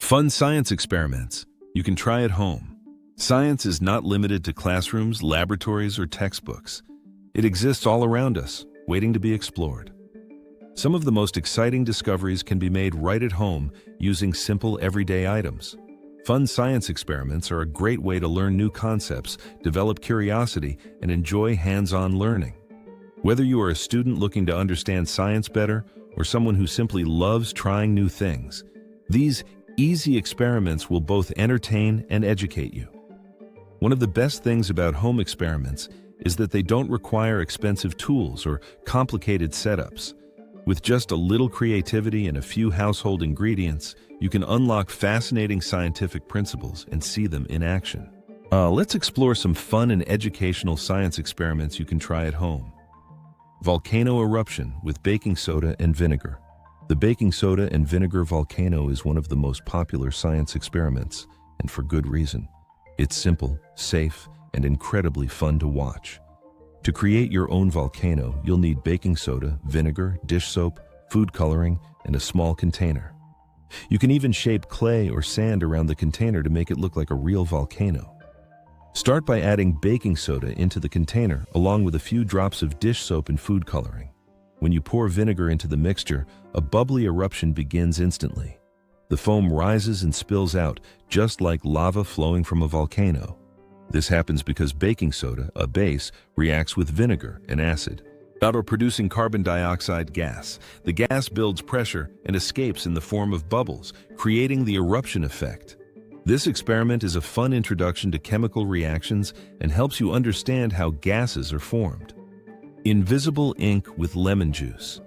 Fun science experiments you can try at home. Science is not limited to classrooms, laboratories, or textbooks. It exists all around us, waiting to be explored. Some of the most exciting discoveries can be made right at home using simple everyday items. Fun science experiments are a great way to learn new concepts, develop curiosity, and enjoy hands-on learning. Whether you are a student looking to understand science better or someone who simply loves trying new things, these easy experiments will both entertain and educate you. One of the best things about home experiments is that they don't require expensive tools or complicated setups. With just a little creativity and a few household ingredients, you can unlock fascinating scientific principles and see them in action. Let's explore some fun and educational science experiments you can try at home. Volcano eruption with baking soda and vinegar. The baking soda and vinegar volcano is one of the most popular science experiments, and for good reason. It's simple, safe, and incredibly fun to watch. To create your own volcano, you'll need baking soda, vinegar, dish soap, food coloring, and a small container. You can even shape clay or sand around the container to make it look like a real volcano. Start by adding baking soda into the container along with a few drops of dish soap and food coloring. When you pour vinegar into the mixture, a bubbly eruption begins instantly. The foam rises and spills out, just like lava flowing from a volcano. This happens because baking soda, a base, reacts with vinegar, an acid, producing carbon dioxide gas. The gas builds pressure and escapes in the form of bubbles, creating the eruption effect. This experiment is a fun introduction to chemical reactions and helps you understand how gases are formed. Invisible ink with lemon juice.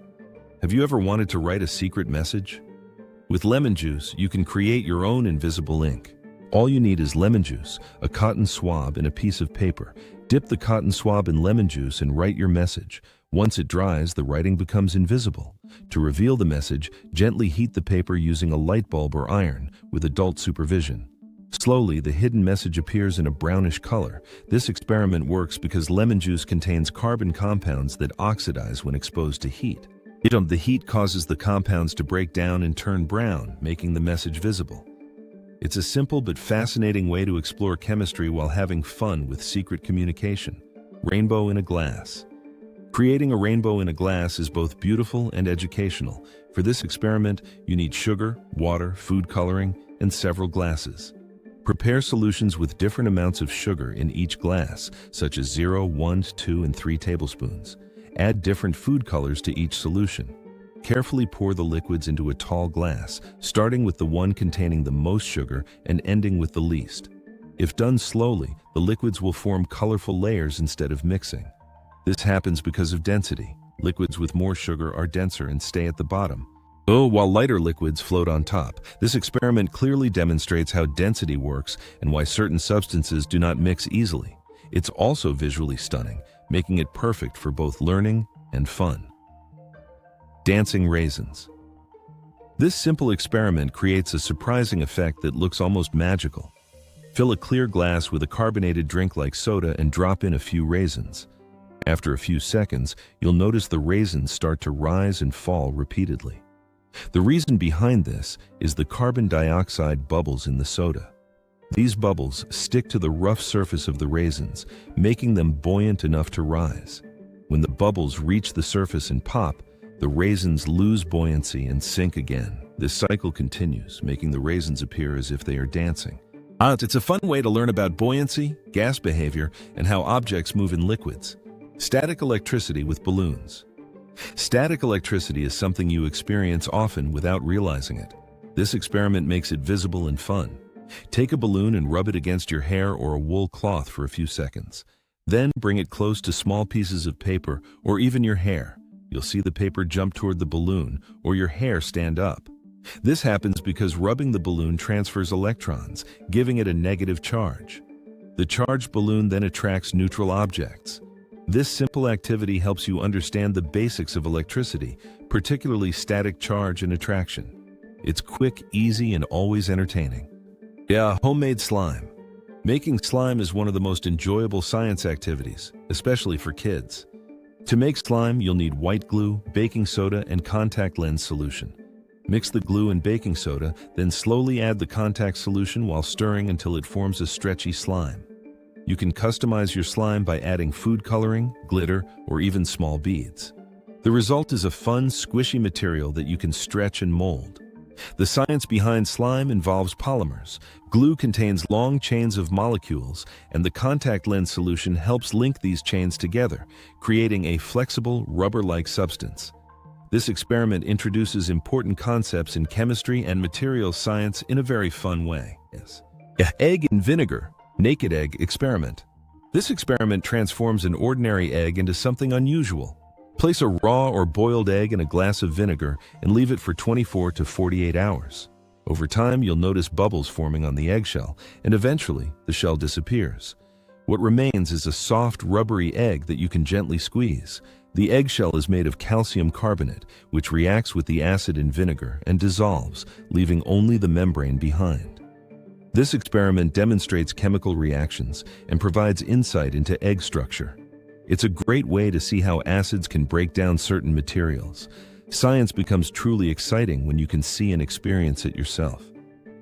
Have you ever wanted to write a secret message? With lemon juice, you can create your own invisible ink. All you need is lemon juice, a cotton swab, and a piece of paper. Dip the cotton swab in lemon juice and write your message. Once it dries, the writing becomes invisible. To reveal the message, gently heat the paper using a light bulb or iron with adult supervision. Slowly, the hidden message appears in a brownish color. This experiment works because lemon juice contains carbon compounds that oxidize when exposed to heat. The heat causes the compounds to break down and turn brown, making the message visible. It's a simple but fascinating way to explore chemistry while having fun with secret communication. Rainbow in a glass. Creating a rainbow in a glass is both beautiful and educational. For this experiment, you need sugar, water, food coloring, and several glasses. Prepare solutions with different amounts of sugar in each glass, such as 0, 1, 2, and 3 tablespoons. Add different food colors to each solution. Carefully pour the liquids into a tall glass, starting with the one containing the most sugar and ending with the least. If done slowly, the liquids will form colorful layers instead of mixing. This happens because of density. Liquids with more sugar are denser and stay at the bottom, while lighter liquids float on top. This experiment clearly demonstrates how density works and why certain substances do not mix easily. It's also visually stunning, making it perfect for both learning and fun. Dancing raisins. This simple experiment creates a surprising effect that looks almost magical. Fill a clear glass with a carbonated drink like soda and drop in a few raisins. After a few seconds, you'll notice the raisins start to rise and fall repeatedly. The reason behind this is the carbon dioxide bubbles in the soda. These bubbles stick to the rough surface of the raisins, making them buoyant enough to rise. When the bubbles reach the surface and pop, the raisins lose buoyancy and sink again. This cycle continues, making the raisins appear as if they are dancing. It's a fun way to learn about buoyancy, gas behavior, and how objects move in liquids. Static electricity with balloons. Static electricity is something you experience often without realizing it. This experiment makes it visible and fun. Take a balloon and rub it against your hair or a wool cloth for a few seconds. Then bring it close to small pieces of paper or even your hair. You'll see the paper jump toward the balloon or your hair stand up. This happens because rubbing the balloon transfers electrons, giving it a negative charge. The charged balloon then attracts neutral objects. This simple activity helps you understand the basics of electricity, particularly static charge and attraction. It's quick, easy, and always entertaining. Homemade slime. Making slime is one of the most enjoyable science activities, especially for kids. To make slime, you'll need white glue, baking soda, and contact lens solution. Mix the glue and baking soda, then slowly add the contact solution while stirring until it forms a stretchy slime. You can customize your slime by adding food coloring, glitter, or even small beads. The result is a fun, squishy material that you can stretch and mold. The science behind slime involves polymers. Glue contains long chains of molecules, and the contact lens solution helps link these chains together, creating a flexible, rubber-like substance. This experiment introduces important concepts in chemistry and materials science in a very fun way. Egg in vinegar, naked egg experiment. This experiment transforms an ordinary egg into something unusual. Place a raw or boiled egg in a glass of vinegar and leave it for 24 to 48 hours. Over time, you'll notice bubbles forming on the eggshell, and eventually, the shell disappears. What remains is a soft, rubbery egg that you can gently squeeze. The eggshell is made of calcium carbonate, which reacts with the acid in vinegar and dissolves, leaving only the membrane behind. This experiment demonstrates chemical reactions and provides insight into egg structure. It's a great way to see how acids can break down certain materials. Science becomes truly exciting when you can see and experience it yourself.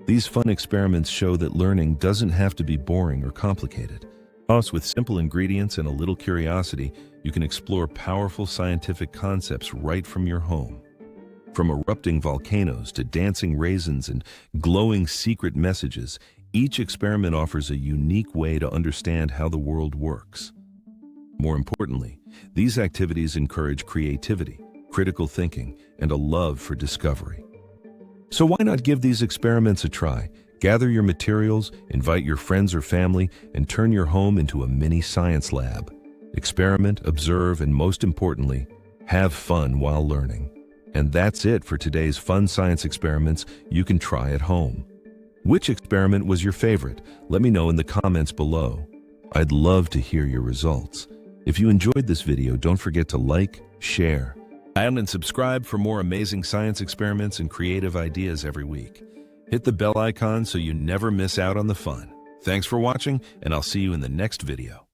These fun experiments show that learning doesn't have to be boring or complicated. Thus, with simple ingredients and a little curiosity, you can explore powerful scientific concepts right from your home. From erupting volcanoes to dancing raisins and glowing secret messages, each experiment offers a unique way to understand how the world works. More importantly, these activities encourage creativity, critical thinking, and a love for discovery. So why not give these experiments a try? Gather your materials, invite your friends or family, and turn your home into a mini science lab. Experiment, observe, and most importantly, have fun while learning. And that's it for today's fun science experiments you can try at home. Which experiment was your favorite? Let me know in the comments below. I'd love to hear your results. If you enjoyed this video, don't forget to like, share, and subscribe for more amazing science experiments and creative ideas every week. Hit the bell icon so you never miss out on the fun. Thanks for watching, and I'll see you in the next video.